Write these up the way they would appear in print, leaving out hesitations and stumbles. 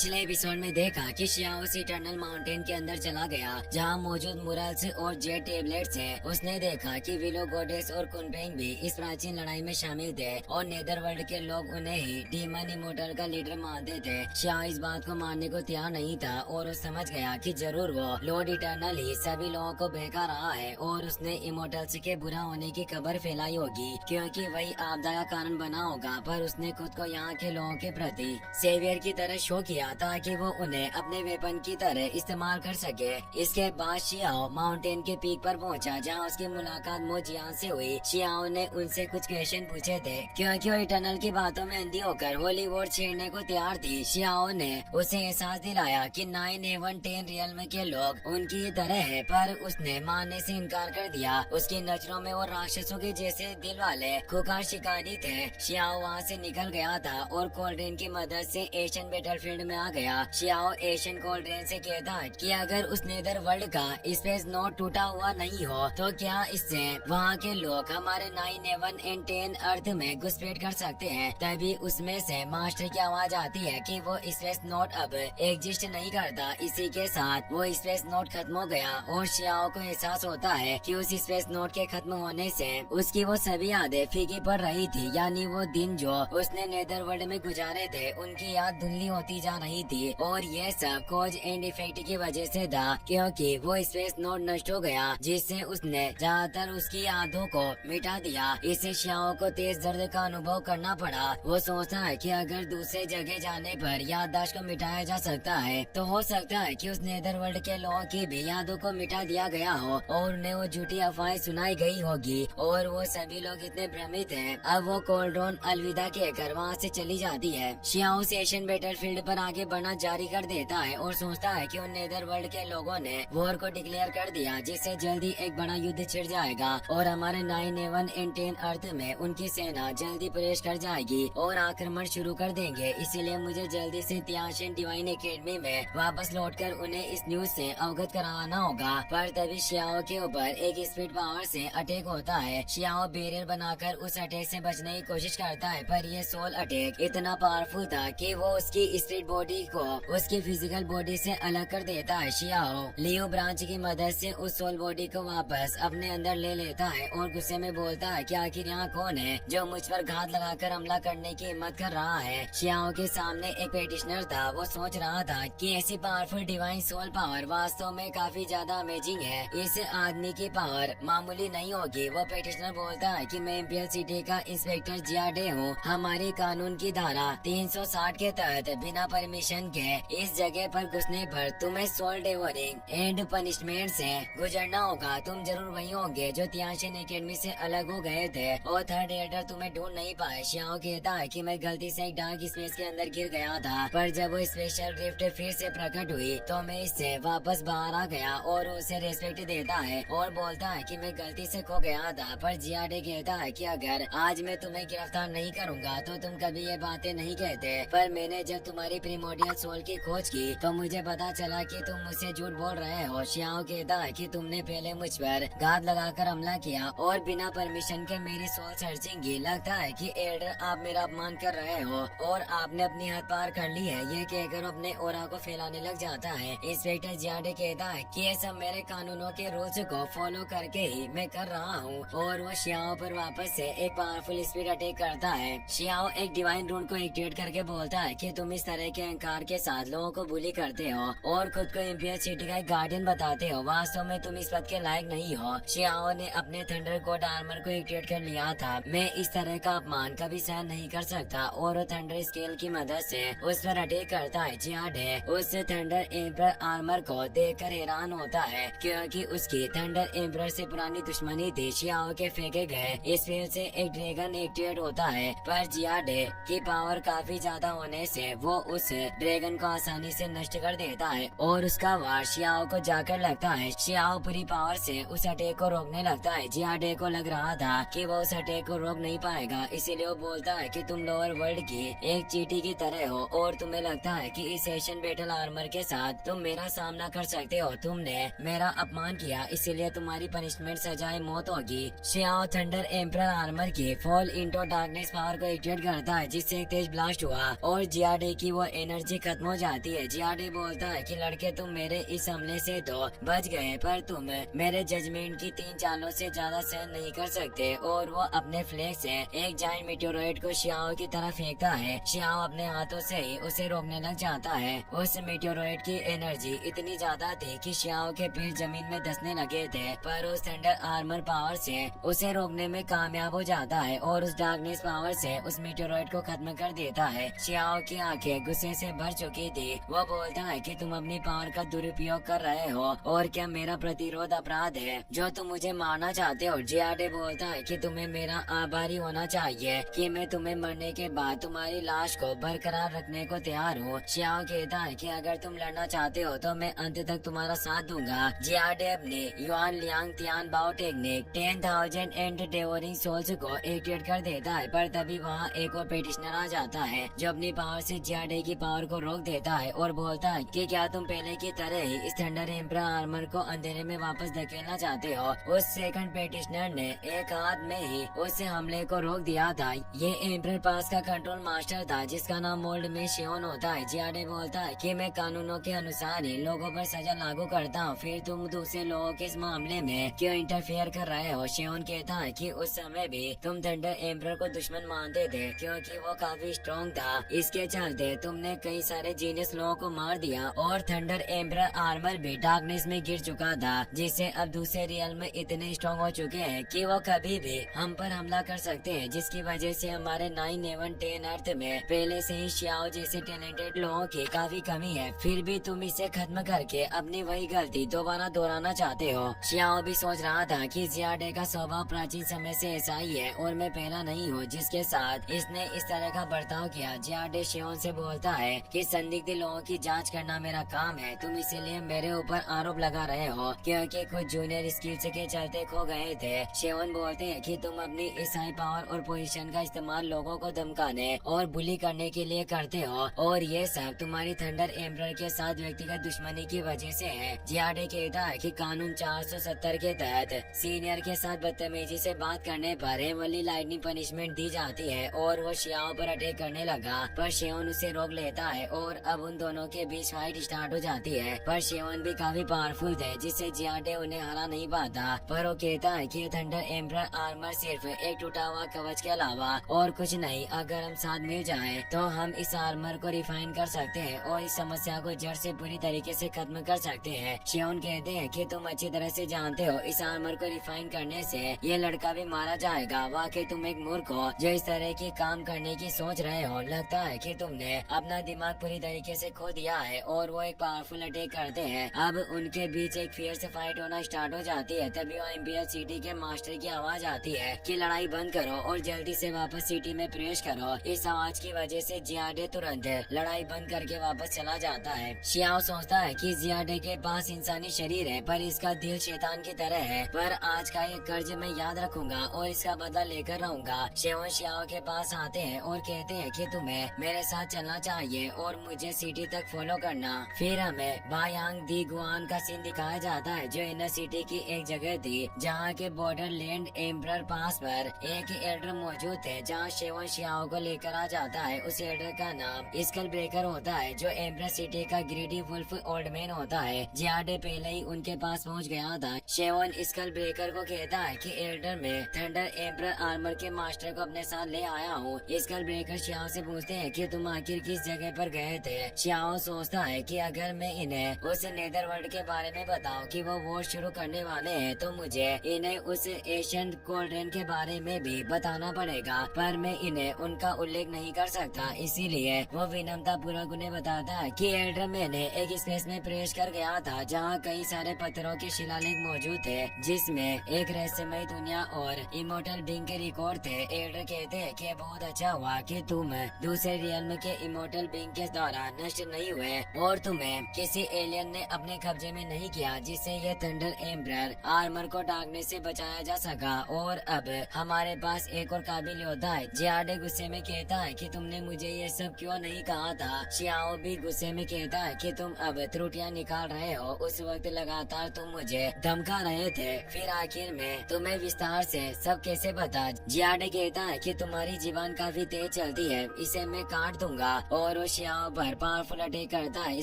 पिछले एपिसोड में देखा कि शियाओ इटर्नल माउंटेन के अंदर चला गया जहां मौजूद मुरल्स और जेट टेबलेट्स हैं। उसने देखा कि विलो गोडेस और कुनपेंग भी इस प्राचीन लड़ाई में शामिल थे और नेदरवर्ल्ड के लोग उन्हें ही डीमन इमोर्टल का लीडर मानते थे। शियाओ इस बात को मानने को तैयार नहीं था और वो समझ गया कि जरूर वो लॉर्ड इटर्नल ही सभी लोगों को बहका रहा है और उसने इमोर्टल्स के बुरा होने की खबर फैलाई होगी क्योंकि वही आपदा का कारण बना होगा। पर उसने खुद को यहाँ के लोगों के प्रति सेवियर की तरह शो किया ताकि वो उन्हें अपने वेपन की तरह इस्तेमाल कर सके। इसके बाद शियाओ माउंटेन के पीक पर पहुंचा जहां उसकी मुलाकात मोजियान से हुई। शियाओ ने उनसे कुछ क्वेश्चन पूछे थे क्योंकि वो इटर्नल की बातों में अंधी होकर होली वॉर छेड़ने को तैयार थी। शियाओ ने उसे एहसास दिलाया कि 9/10 रियल के लोग उनकी ही तरह है, पर उसने मानने से इनकार कर दिया। उसकी नजरों में वो राक्षसों के जैसे दिल वाले खुखार शिकारी थे। शियाओ वहाँ से निकल गया था और कोल्ड्रेन की मदद से एशियन बैटलफील्ड में आ गया। शियाओ एशियन कोल्ड्रेन से कहता है कि अगर उस नेदर वर्ल्ड का स्पेस नोड टूटा हुआ नहीं हो तो क्या इससे वहाँ के लोग हमारे 9/10 अर्थ में घुसपैठ कर सकते हैं। तभी उसमें से मास्टर की आवाज आती है कि वो स्पेस नोड अब एग्जिस्ट नहीं करता। इसी के साथ वो स्पेस नोड खत्म हो गया और शियाओ को एहसास होता है कि उस स्पेस नोड के खत्म होने से उसकी वो सभी यादें फीकी पड़ रही थी, यानी वो दिन जो उसने नेदर वर्ल्ड में गुजारे थे उनकी याद धुंधली होती जा रही थी। और ये सब कॉज एंड इफेक्ट की वजह से था क्योंकि वो स्पेस नोड नष्ट हो गया जिससे उसने ज्यादातर उसकी यादों को मिटा दिया। इससे शियाओ को तेज दर्द का अनुभव करना पड़ा। वो सोचता है कि अगर दूसरे जगह जाने पर याददाश्त को मिटाया जा सकता है तो हो सकता है कि उस नेदर वर्ल्ड के लोगों की भी यादों को मिटा दिया गया हो और उन्हें वो झूठी अफवाहें सुनाई गई होगी और वो सभी लोग इतने भ्रमित हैं। अब वो कोल्ड्रोन अलविदा कहकर वहाँ से चली जाती है। शियाओ एशियन बैटलफील्ड पर आगे बढ़ना जारी कर देता है और सोचता है कि उन नेदर वर्ल्ड के लोगों ने वॉर को डिक्लेयर कर दिया जिससे जल्दी एक बड़ा युद्ध छिड़ जाएगा और हमारे 9/10 अर्थ में उनकी सेना जल्दी प्रवेश कर जाएगी और आक्रमण शुरू कर देंगे। इसीलिए मुझे जल्दी से तियाशियन डिवाइन एकेडमी में वापस लौटकर उन्हें इस न्यूज से अवगत कराना होगा। पर तभी शियाओ के ऊपर एक स्पीड पावर से अटैक होता है। शियाओ बैरियर बनाकर उस अटैक से बचने की कोशिश करता है, पर ये सोल अटैक इतना पावरफुल था कि वो उसकी स्पिरिट बॉडी को उसकी फिजिकल बॉडी से अलग कर देता है। शियाओ लियो ब्रांच की मदद से उस सोल बॉडी को वापस अपने अंदर ले लेता है और गुस्से में बोलता है कि आखिर यहाँ कौन है जो मुझ पर घात लगाकर हमला करने की हिम्मत कर रहा है। शियाओ के सामने एक पेटिशनर था। वो सोच रहा था कि ऐसी पावरफुल डिवाइन सोल पावर वास्तव में काफी ज्यादा अमेजिंग है। इस आदमी की पावर मामूली नहीं होगी। वो पेटिशनर बोलता है कि मैं इंपिरियल सिटी का इंस्पेक्टर जियाडे हूँ। हमारे कानून की धारा 360 के तहत बिना परमिशन के इस जगह पर घुसने पर तुम्हें सोल डेवरिंग एंड पनिशमेंट से गुजरना होगा। तुम जरूर वही होंगे जो तियाशियन एकेडमी से अलग हो गए थे और थर्ड एडर तुम्हें ढूंढ नहीं पाए। शियाओ कहता है कि मैं गलती से एक डार्क स्पेस के अंदर गिर गया था, पर जब वो स्पेशल ड्रिफ्ट फिर से प्रकट हुई तो मैं इससे वापस बाहर आ गया और उसे रेस्पेक्ट देता है और बोलता है कि मैं गलती से खो गया था। पर जियाडे कहता है कि अगर आज मैं तुम्हें गिरफ्तार नहीं करूँगा तो तुम कभी ये बातें नहीं कहते। पर मैंने जब तुम्हारी प्रीमोडियल सोल की खोज की तो मुझे पता चला कि तुम मुझसे झूठ बोल रहे हो। शियाओ कहता है कि तुमने पहले मुझ पर घात लगाकर हमला किया और बिना परमिशन के मेरी सोल सर्चिंग की। लगता है कि एल्डर आप मेरा अपमान कर रहे हो और आपने अपनी हद पार कर ली है। ये कहकर अपने ओरा को फैलाने लग जाता है। इंस्पेक्टर जियाडे कहता है कि ये सब मेरे कानूनों के रूल्स को फॉलो करके ही मैं कर रहा हूँ और वो शियाओ पर वापस से एक पावरफुल स्पीड अटैक करता है। शियाओ एक डिवाइन रूल को एक्टिवेट करके बोलता है कि तुम इस तरह के अहंकार के साथ लोगों को बुली करते हो और खुद को इंपिरियल सिटी का एक गार्डियन बताते हो। वास्तव में तुम इस पद के लायक नहीं हो। शियाओ ने अपने थंडर कोड आर्मर को एक्टिवेट कर लिया था। मैं इस तरह का अपमान कभी सहन नहीं कर सकता और वो थंडर स्केल की मदद से उस पर अटैक करता है। जियाडे उस थंडर एम्पर आर्मर को देखकर हैरान होता है क्योंकि उसकी थंडर एम्पर से पुरानी दुश्मनी थी। शियाओ के फेंके गए स्पेल से एक ड्रैगन एक्टिवेट होता है, पर जियाडे की पावर काफी ज्यादा होने से वो उस ड्रैगन को आसानी से नष्ट कर देता है और उसका वार शियाओ को जाकर लगता है। शियाओ पूरी पावर से उस अटैक को रोकने लगता है। जियाडे को लग रहा था कि वो उस अटैक को रोक नहीं पाएगा, इसीलिए वो बोलता है कि तुम लोअर वर्ल्ड की एक चींटी की तरह हो और तुम्हें लगता है कि इस एशियन बैटल आर्मर के साथ तुम मेरा सामना कर सकते हो। तुमने मेरा अपमान किया, इसीलिए तुम्हारी पनिशमेंट सजाए मौत होगी। शियाओ थंडर एम्पर आर्मर की फॉल इंटो डार्कनेस पावर को एक्टिवेट करता है जिससे एक तेज ब्लास्ट हुआ और जियाडे की वो एनर्जी खत्म हो जाती है। जियाडे बोलता है कि लड़के तुम मेरे इस हमले से तो बच गए, पर तुम मेरे जजमेंट की 3 चालों से ज्यादा सहन नहीं कर सकते। और वो अपने फ्लैग से एक जायंट मीटेओराइट को शियाओ की तरफ फेंकता है। शियाओ अपने हाथों से ही उसे रोकने लग जाता है। उस मीटेओराइट की एनर्जी इतनी ज्यादा थी कि शियाओ के पैर जमीन में धंसने लगे थे, पर उस थंडर आर्मर पावर से उसे रोकने में कामयाब हो जाता है और उस डार्कनेस पावर से उस मीटेओराइट को खत्म कर देता है। शियाओ की आंखें गुस्से से भर चुकी थी। वो बोलता है कि तुम अपनी पावर का दुरुपयोग कर रहे हो और क्या मेरा प्रतिरोध अपराध है जो तुम मुझे मारना चाहते हो। जियाडे बोलता है कि तुम्हें मेरा आभारी होना चाहिए कि मैं तुम्हें मरने के बाद तुम्हारी लाश को बरकरार रखने को तैयार हूँ। शियाओ कहता है कि अगर तुम लड़ना चाहते हो तो मैं अंत तक तुम्हारा साथ दूंगा। जियाडे अपने युआन लियांग तियान बाओ टेक्निक 10,000 एंड डेवरिंग सोल्स को एक्टिवेट कर देता है, पर तभी वहाँ एक और पेटिशनर आ जाता है जो अपनी पावर से जियाडे की पावर को रोक देता है और बोलता है कि क्या तुम पहले की तरह ही इस थंडर एम्पर आर्मर को अंधेरे में वापस धकेलना चाहते हो। उस सेकंड पेटिशनर ने एक हाथ में ही उस हमले को रोक दिया था। ये एम्पर पास का कंट्रोल मास्टर था जिसका नाम मोल्ड में शियोन होता है। जियाडे बोलता है कि मैं कानूनों के अनुसार ही लोगों पर सजा लागू करता हूँ, फिर तुम दूसरे लोगों के इस मामले में क्यों इंटरफेयर कर रहे हो। शियोन कहता है कि उस समय भी तुम थंडर एम्पर को दुश्मन मानते थे क्योंकि वो काफी स्ट्रॉन्ग था, इसके चलते तुमने कई सारे जीनियस लोगों को मार दिया और थंडर एम्पर आर्मर भी डार्कनेस में गिर चुका था, जिससे अब दूसरे रियल में इतने स्ट्रॉन्ग हो चुके हैं कि वो कभी भी हम पर हमला कर सकते हैं, जिसकी वजह से हमारे 9 एवं 10 अर्थ में पहले से ही शियाओ जैसे टैलेंटेड लोगों की काफी कमी है, फिर भी तुम इसे खत्म करके अपनी वही गलती दोबारा दोहराना चाहते हो। शियाओ भी सोच रहा था कि जियाडे का स्वभाव प्राचीन समय से ऐसा ही है और मैं पहला नहीं हूँ जिसके साथ इसने इस तरह का बर्ताव किया। जियाडे शियोन से बोलता है कि संदिग्ध लोगों की जांच करना मेरा काम है, तुम इसीलिए मेरे ऊपर आरोप लगा रहे हो क्योंकि कुछ जूनियर स्किल्स के चलते खो गए थे। शियोन बोलते हैं कि तुम अपनी इस हाई पावर और पोजीशन का इस्तेमाल लोगों को धमकाने और बुली करने के लिए करते हो और ये सब तुम्हारी थंडर एम्पर के साथ व्यक्तिगत दुश्मनी की वजह से है। जियाडे कहता है कि कानून 470 के तहत सीनियर के साथ बदतमीजी से बात करने पर हेवनली लाइटनिंग पनिशमेंट दी जाती है और वो शियाओ पर अटैक करने लगा, पर शियोन उसे रोक लेता है और अब उन दोनों के बीच फाइट स्टार्ट हो जाती है। पर शियोन भी काफी पावरफुल थे जिससे जियाडे उन्हें हरा नहीं पाता, पर वो कहता है कि थंडर एम्पर आर्मर सिर्फ एक टूटा हुआ कवच के अलावा और कुछ नहीं, अगर हम साथ मिल जाएं तो हम इस आर्मर को रिफाइन कर सकते हैं और इस समस्या को जड़ से पूरी तरीके से खत्म कर सकते हैं। शियोन कहते हैं कि तुम अच्छी तरह से जानते हो इस आर्मर को रिफाइन करने से ये लड़का भी मारा जाएगा। वाकई तुम एक मूर्ख हो जो इस तरह की काम करने की सोच रहे हो, लगता है कि तुमने अपना दिमाग पूरी तरीके से खो दिया है। और वो एक पावरफुल अटैक करते हैं। अब उनके बीच एक फियर्स फाइट होना स्टार्ट हो जाती है। तभी वो एम्पियर सिटी के मास्टर की आवाज आती है कि लड़ाई बंद करो और जल्दी से वापस सिटी में प्रवेश करो। इस आवाज की वजह से जियाडे तुरंत लड़ाई बंद करके वापस चला जाता है। शियाओ सोचता है कि जियाडे के पास इंसानी शरीर है पर इसका दिल शैतान की तरह है, पर आज का ये कर्ज मैं याद रखूंगा और इसका बदला लेकर रहूंगा। शियोन शियाओ के पास आते हैं और कहते हैं कि तुम्हें मेरे साथ चलना चाहिए और मुझे सिटी तक फॉलो करना। फिर हमें बायांग दी गुआन का सीन दिखाया जाता है जो इनर सिटी की एक जगह थी जहाँ के बॉर्डर लैंड एम्पर पास पर एक एल्डर मौजूद थे जहाँ शियोन शियाओ को लेकर आ जाता है। उस एल्डर का नाम स्कल ब्रेकर होता है जो एम्पर सिटी का ग्रीडी वुल्फ ओल्ड मैन होता है। जियाडे पहले ही उनके पास पहुँच गया था। शियोन स्कल ब्रेकर को कहता है कि एल्डर में थंडर एम्पर आर्मर के मास्टर को अपने साथ ले आया हूँ। स्कल ब्रेकर शियाओ से पूछते हैं कि तुम आखिर किस जगह पर गए थे। शियाओ सोचता है कि अगर मैं इन्हें उस नेदरवर्ल्ड के बारे में बताऊं कि वो वॉर शुरू करने वाले हैं तो मुझे इन्हें उस एशियन कोल्ड्रेन के बारे में भी बताना पड़ेगा, पर मैं इन्हें उनका उल्लेख नहीं कर सकता। इसीलिए वो विनम्रता पूर्वक उन्हें बताता है कि एल्डर मैंने एक स्पेस में प्रवेश कर गया था जहाँ कई सारे पत्थरों के शिलालेख मौजूद थे जिसमें एक रहस्यमय दुनिया और इमोर्टल बीइंग के रिकॉर्ड थे। एल्डर कहते हैं कि बहुत अच्छा हुआ कि तुम दूसरे रियल्म के इमोर्टल बीइंग के दौरान नष्ट नहीं हुए और तुम्हें किसी एलियन ने अपने कब्जे में नहीं किया, जिससे ये थंडर एम्पर आर्मर को डार्कनेस से बचाया जा सका। और अब हमारे पास एक और काबिल योद्धा है। जियाडे गुस्से में कहता है कि तुमने मुझे ये सब क्यों नहीं कहा था। शियाओ भी गुस्से में कहता है कि तुम अब त्रुटियां निकाल रहे हो, उस वक्त लगातार तुम मुझे धमका रहे थे, फिर आखिर में तुम्हें विस्तार से सब कैसे बता। जियाडे कहता है कि तुम्हारी जीवन काफी तेज चलती है, इसे मैं काट दूंगा और और वो शियाओ पर पावरफुल अटैक करता है।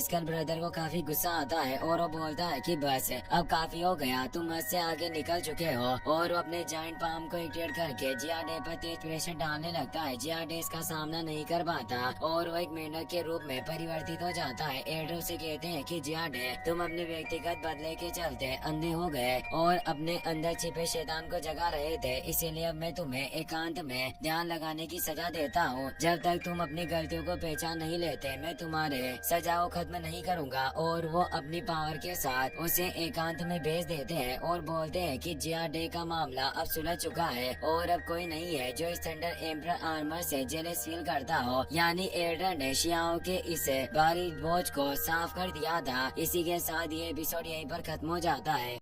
स्कल ब्रदर को काफी गुस्सा आता है और वो बोलता है कि बस अब काफी हो गया, तुम हद से आगे निकल चुके हो। और वो अपने जाइंट पाम को एक्टिवेट करके जियाडे पर तेज प्रेशर डालने लगता है। जियाडे इसका सामना नहीं कर पाता और वो एक मेंढक के रूप में परिवर्तित हो जाता है। एड्रो से कहते हैं कि जियाडे, तुम अपने व्यक्तिगत बदले के चलते अंधे हो गए और अपने अंदर छिपे शैतान को जगा रहे थे, इसीलिए अब मैं तुम्हें एकांत में ध्यान लगाने की सजा देता हूँ। जब तक तुम अपनी गलतियों को पहचान नहीं लेते, मैं तुम्हारे सजा को खत्म नहीं करूँगा। और वो अपनी पावर के साथ उसे एकांत में भेज देते हैं और बोलते हैं कि जियाडे का मामला अब सुलझ चुका है और अब कोई नहीं है जो इस थंडर एम्परर आर्मर से जेलस फील करता हो। यानी एल्डर ने शियाओ के इस भारी बोझ को साफ कर दिया था। इसी के साथ ये एपिसोड यहीं पर खत्म हो जाता है।